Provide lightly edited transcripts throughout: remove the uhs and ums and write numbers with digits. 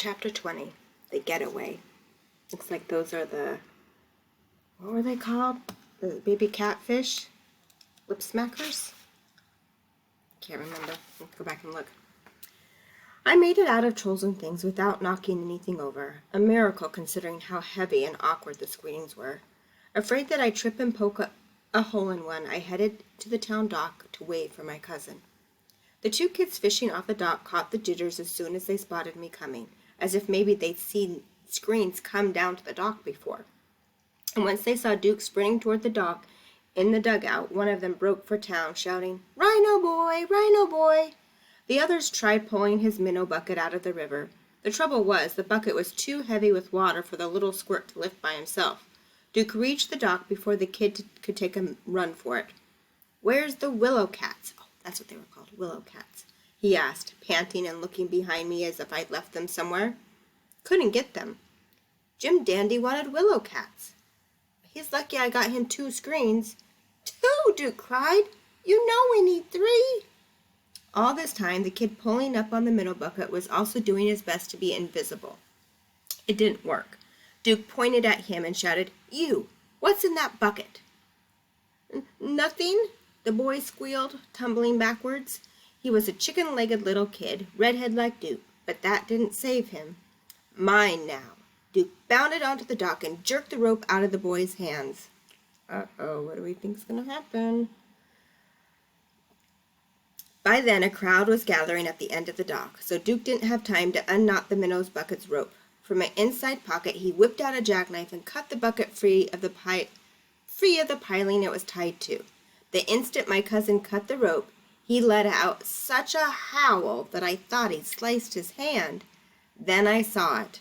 Chapter 20, The Getaway. Looks like those are what were they called? The baby catfish? Lip smackers? Can't remember. Let's go back and look. I made it out of trolls and things without knocking anything over, a miracle considering how heavy and awkward the screens were. Afraid that I'd trip and poke a hole in one, I headed to the town dock to wait for my cousin. The two kids fishing off the dock caught the jitters as soon as they spotted me coming, as if maybe they'd seen screens come down to the dock before. And once they saw Duke sprinting toward the dock in the dugout, one of them broke for town, shouting, "Rhino boy! Rhino boy!" The others tried pulling his minnow bucket out of the river. The trouble was, the bucket was too heavy with water for the little squirt to lift by himself. Duke reached the dock before the kid could take a run for it. "Where's the willow cats?" Oh, that's what they were called, willow cats, he asked, panting and looking behind me as if I'd left them somewhere. Couldn't get them. Jim Dandy wanted willow cats. He's lucky I got him 2 screens. 2, Duke cried. You know we need 3. All this time, the kid pulling up on the minnow bucket was also doing his best to be invisible. It didn't work. Duke pointed at him and shouted, "You, what's in that bucket?" "Nothing," the boy squealed, tumbling backwards. He was a chicken-legged little kid, redhead like Duke, but that didn't save him. "Mine now." Duke bounded onto the dock and jerked the rope out of the boy's hands. Uh-oh, what do we think's going to happen? By then, a crowd was gathering at the end of the dock, so Duke didn't have time to unknot the minnow bucket's rope. From an inside pocket, he whipped out a jackknife and cut the bucket free of the piling it was tied to. The instant my cousin cut the rope, he let out such a howl that I thought he'd sliced his hand. Then I saw it.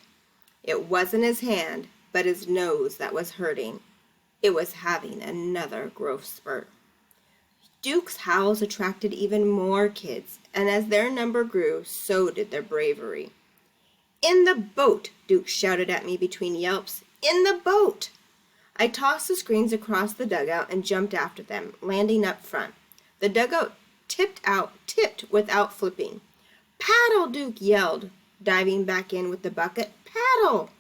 It wasn't his hand, but his nose that was hurting. It was having another growth spurt. Duke's howls attracted even more kids, and as their number grew, so did their bravery. "In the boat!" Duke shouted at me between yelps. "In the boat!" I tossed the screens across the dugout and jumped after them, landing up front. The dugout tipped without flipping. "Paddle!" Duke yelled, diving back in with the bucket. "Paddle!"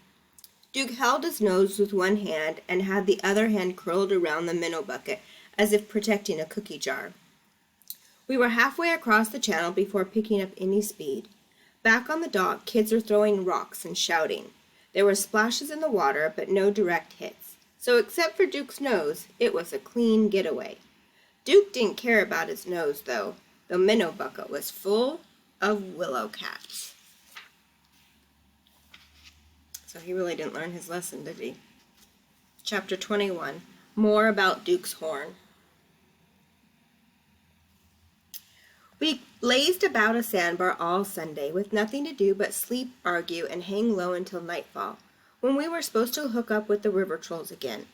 Duke held his nose with one hand and had the other hand curled around the minnow bucket as if protecting a cookie jar. We were halfway across the channel before picking up any speed. Back on the dock, kids were throwing rocks and shouting. There were splashes in the water, but no direct hits. So except for Duke's nose, it was a clean getaway. Duke didn't care about his nose, though. The minnow bucket was full of willow cats. So he really didn't learn his lesson, did he? Chapter 21, more about Duke's horn. We lazed about a sandbar all Sunday, with nothing to do but sleep, argue, and hang low until nightfall, when we were supposed to hook up with the river trolls again.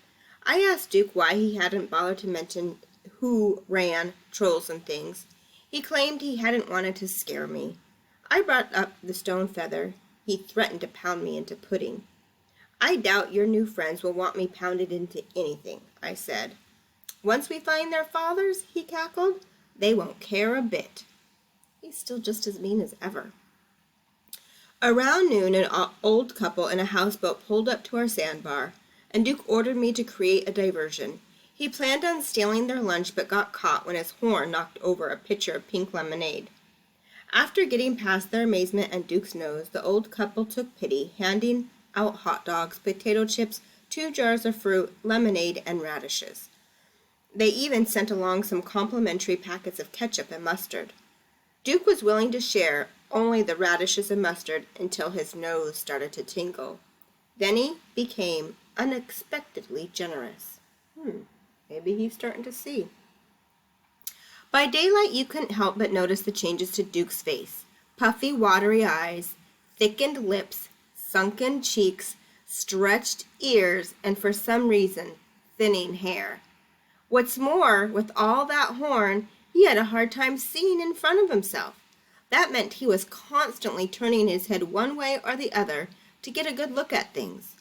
I asked Duke why he hadn't bothered to mention who ran trolls and things. He claimed he hadn't wanted to scare me. I brought up the stone feather. He threatened to pound me into pudding. "I doubt your new friends will want me pounded into anything," I said. "Once we find their fathers," he cackled, "they won't care a bit." He's still just as mean as ever. Around noon, an old couple in a houseboat pulled up to our sandbar, and Duke ordered me to create a diversion. He planned on stealing their lunch but got caught when his horn knocked over a pitcher of pink lemonade. After getting past their amazement and Duke's nose, the old couple took pity, handing out hot dogs, potato chips, 2 jars of fruit, lemonade, and radishes. They even sent along some complimentary packets of ketchup and mustard. Duke was willing to share only the radishes and mustard until his nose started to tingle. Then he became unexpectedly generous. Maybe he's starting to see. By daylight, you couldn't help but notice the changes to Duke's face. Puffy, watery eyes, thickened lips, sunken cheeks, stretched ears, and for some reason, thinning hair. What's more, with all that horn, he had a hard time seeing in front of himself. That meant he was constantly turning his head one way or the other to get a good look at things.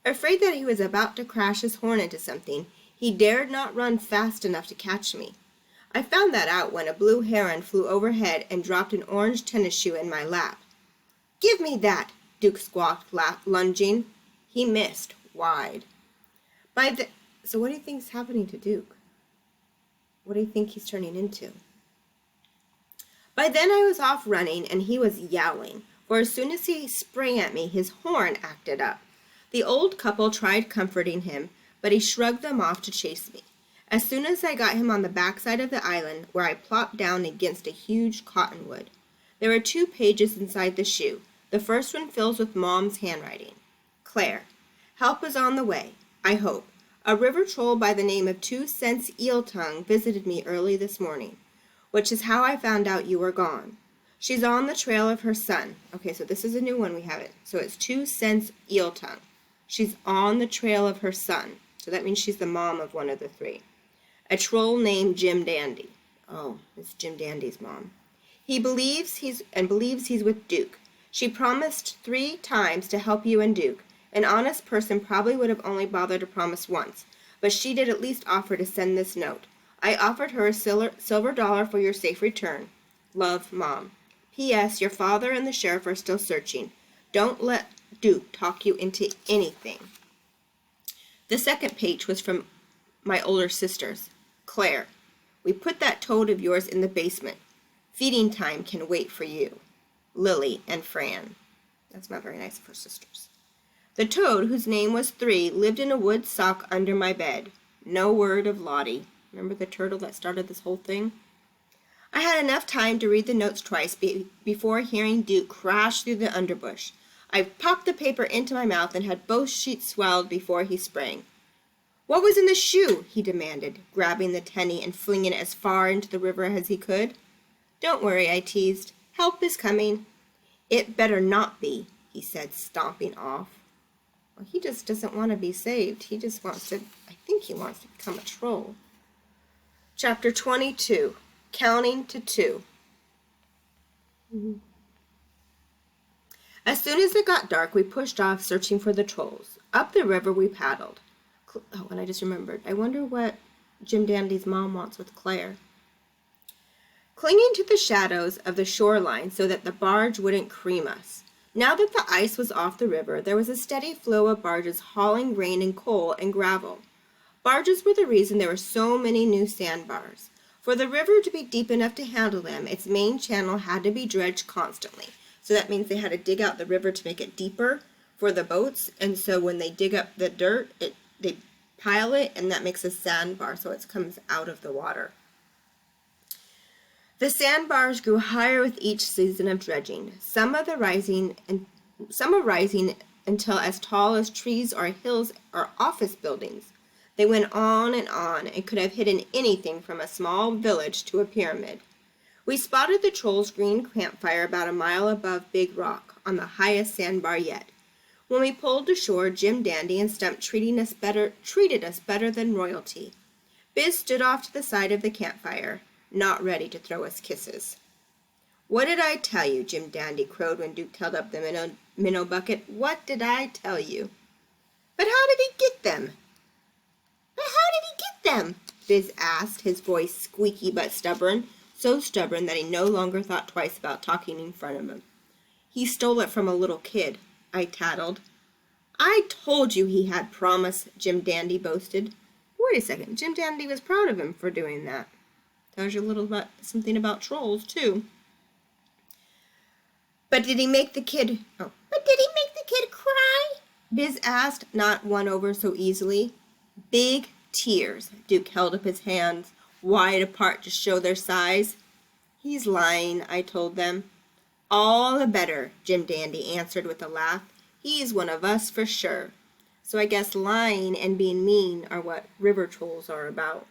Afraid that he was about to crash his horn into something, he dared not run fast enough to catch me. I found that out when a blue heron flew overhead and dropped an orange tennis shoe in my lap. "Give me that!" Duke squawked, lunging. He missed, wide. So what do you think's happening to Duke? What do you think he's turning into? By then I was off running, and he was yowling, for as soon as he sprang at me, his horn acted up. The old couple tried comforting him, but he shrugged them off to chase me. As soon as I got him on the backside of the island, where I plopped down against a huge cottonwood. There were 2 pages inside the shoe. The first one fills with Mom's handwriting. Claire, help is on the way, I hope. A river troll by the name of 2 Cents Eel Tongue visited me early this morning, which is how I found out you were gone. She's on the trail of her son. Okay, so this is a new one, we have it. So it's 2 Cents Eel Tongue. She's on the trail of her son. So that means she's the mom of one of the 3. A troll named Jim Dandy. Oh, it's Jim Dandy's mom. He believes he's with Duke. She promised 3 times to help you and Duke. An honest person probably would have only bothered to promise once, but she did at least offer to send this note. I offered her a silver dollar for your safe return. Love, Mom. P.S. Your father and the sheriff are still searching. Don't let Duke talk you into anything. The second page was from my older sisters. Claire, we put that toad of yours in the basement. Feeding time can wait for you. Lily and Fran. That's not very nice of her sisters. The toad, whose name was 3, lived in a wood sock under my bed. No word of Lottie. Remember the turtle that started this whole thing? I had enough time to read the notes twice before hearing Duke crash through the underbush. I popped the paper into my mouth and had both sheets swallowed before he sprang. What was in the shoe? He demanded, grabbing the tenny and flinging it as far into the river as he could. Don't worry, I teased. Help is coming. It better not be, he said, stomping off. Well, he just doesn't want to be saved. He just wants to, I think he wants to become a troll. Chapter 22, Counting to 2. As soon as it got dark, we pushed off searching for the trolls. Up the river we paddled. Oh, and I just remembered. I wonder what Jim Dandy's mom wants with Claire. Clinging to the shadows of the shoreline so that the barge wouldn't cream us. Now that the ice was off the river, there was a steady flow of barges hauling grain and coal and gravel. Barges were the reason there were so many new sandbars. For the river to be deep enough to handle them, its main channel had to be dredged constantly. So that means they had to dig out the river to make it deeper for the boats. And so when they dig up the dirt, they pile it, and that makes a sandbar, so it comes out of the water. The sandbars grew higher with each season of dredging, some are rising until as tall as trees or hills or office buildings. They went on and could have hidden anything from a small village to a pyramid. We spotted the troll's green campfire about a mile above Big Rock, on the highest sandbar yet. When we pulled to shore, Jim Dandy and Stump treated us better than royalty. Biz stood off to the side of the campfire, not ready to throw us kisses. What did I tell you? Jim Dandy crowed when Duke held up the minnow bucket. What did I tell you? But how did he get them? Biz asked, his voice squeaky but stubborn, so stubborn that he no longer thought twice about talking in front of him. He stole it from a little kid, I tattled. I told you he had promise, Jim Dandy boasted. Wait a second, Jim Dandy was proud of him for doing that. Tells you a little about something about trolls, too. But did he make the kid cry? Biz asked, not won over so easily. Big tears. Duke held up his hands, wide apart to show their size. He's lying, I told them. All the better, Jim Dandy answered with a laugh. He's one of us for sure. So I guess lying and being mean are what river trolls are about.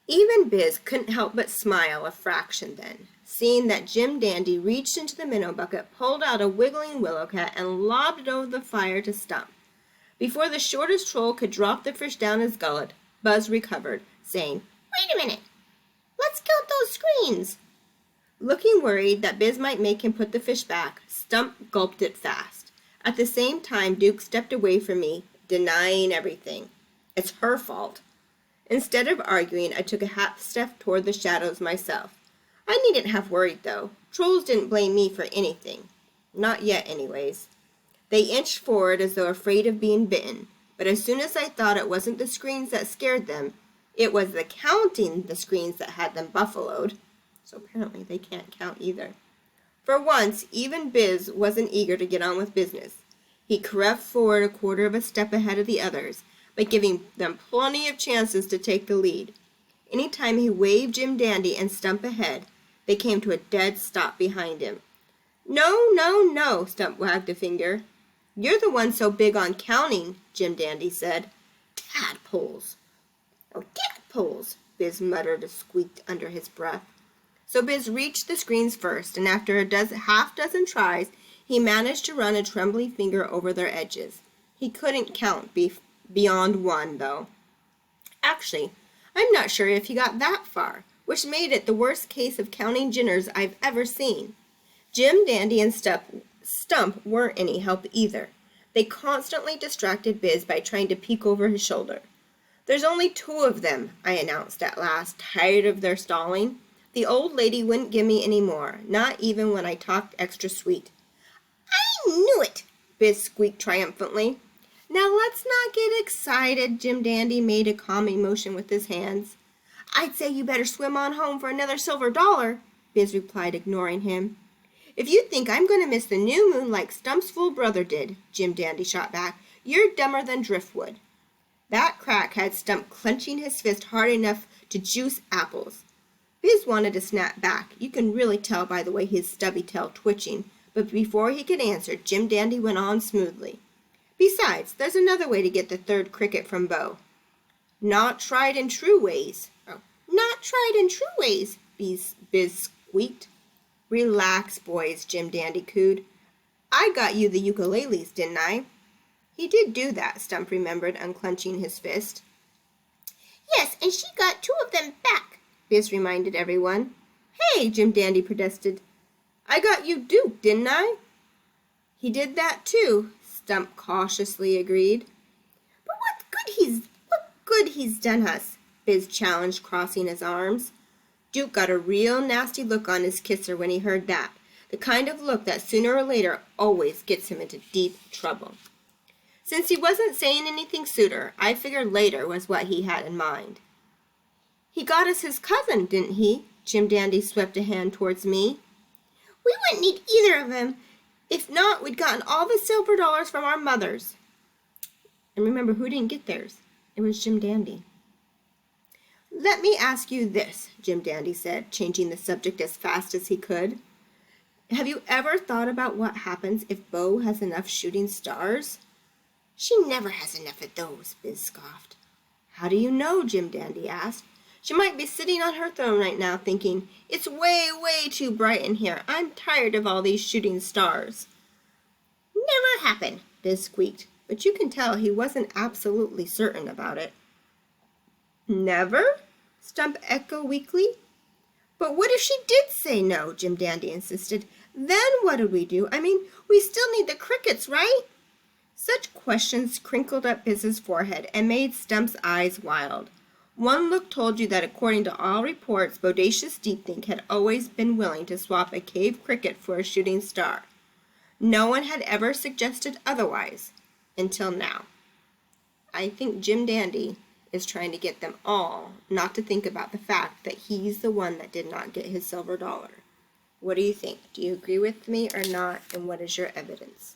Even Biz couldn't help but smile a fraction then, seeing that Jim Dandy reached into the minnow bucket, pulled out a wiggling willow cat, and lobbed it over the fire to Stump. Before the shortest troll could drop the fish down his gullet, Buzz recovered, saying, Wait a minute, let's count those screens. Looking worried that Biz might make him put the fish back, Stump gulped it fast. At the same time, Duke stepped away from me, denying everything. It's her fault. Instead of arguing, I took a half step toward the shadows myself. I needn't have worried, though. Trolls didn't blame me for anything. Not yet, anyways. They inched forward as though afraid of being bitten, but as soon as I thought it wasn't the screens that scared them, it was the counting the screens that had them buffaloed. So apparently they can't count either. For once, even Biz wasn't eager to get on with business. He crept forward a quarter of a step ahead of the others, but giving them plenty of chances to take the lead. Any time he waved Jim Dandy and Stump ahead, they came to a dead stop behind him. No, no, no, Stump wagged a finger. You're the one so big on counting, Jim Dandy said. Tadpoles. Oh, tadpoles, Biz muttered and squeaked under his breath. So Biz reached the screens first, and after half dozen tries, he managed to run a trembling finger over their edges. He couldn't count beyond one, though. Actually, I'm not sure if he got that far, which made it the worst case of counting ginners I've ever seen. Jim Dandy and Stump weren't any help either. They constantly distracted Biz by trying to peek over his shoulder. There's only 2 of them, I announced at last, tired of their stalling. The old lady wouldn't give me any more, not even when I talked extra sweet. I knew it, Biz squeaked triumphantly. Now let's not get excited, Jim Dandy made a calming motion with his hands. I'd say you better swim on home for another silver $1, Biz replied, ignoring him. If you think I'm going to miss the new moon like Stump's full brother did, Jim Dandy shot back, you're dumber than driftwood. That crack had Stump clenching his fist hard enough to juice apples. Biz wanted to snap back. You can really tell by the way his stubby tail twitching, but before he could answer, Jim Dandy went on smoothly. Besides, there's another way to get the 3rd cricket from Bo. Not tried and true ways. Oh, not tried and true ways, Biz squeaked. Relax, boys, Jim Dandy cooed. I got you the ukuleles, didn't I? He did do that, Stump remembered, unclenching his fist. Yes, and she got 2 of them back, Biz reminded everyone. Hey, Jim Dandy protested. I got you Duke, didn't I? He did that too, Stump cautiously agreed. But what good he's done us, Biz challenged, crossing his arms. Duke got a real nasty look on his kisser when he heard that, the kind of look that sooner or later always gets him into deep trouble. Since he wasn't saying anything sooner, I figured later was what he had in mind. He got us his cousin, didn't he? Jim Dandy swept a hand towards me. We wouldn't need either of them. If not, we'd gotten all the silver $1 from our mothers. And remember, who didn't get theirs? It was Jim Dandy. Let me ask you this, Jim Dandy said, changing the subject as fast as he could. Have you ever thought about what happens if Bo has enough shooting stars? She never has enough of those, Biz scoffed. How do you know? Jim Dandy asked. She might be sitting on her throne right now thinking, it's way, way too bright in here. I'm tired of all these shooting stars. Never happened, Biz squeaked, but you can tell he wasn't absolutely certain about it. Never? Stump echoed weakly. But what if she did say no? Jim Dandy insisted. Then what would we do? I mean, we still need the crickets, right? Such questions crinkled up Biz's forehead and made Stump's eyes wild. One look told you that according to all reports, Bodacious Deepthink had always been willing to swap a cave cricket for a shooting star. No one had ever suggested otherwise, until now. I think Jim Dandy is trying to get them all not to think about the fact that he's the one that did not get his silver $1. What do you think? Do you agree with me or not, and what is your evidence?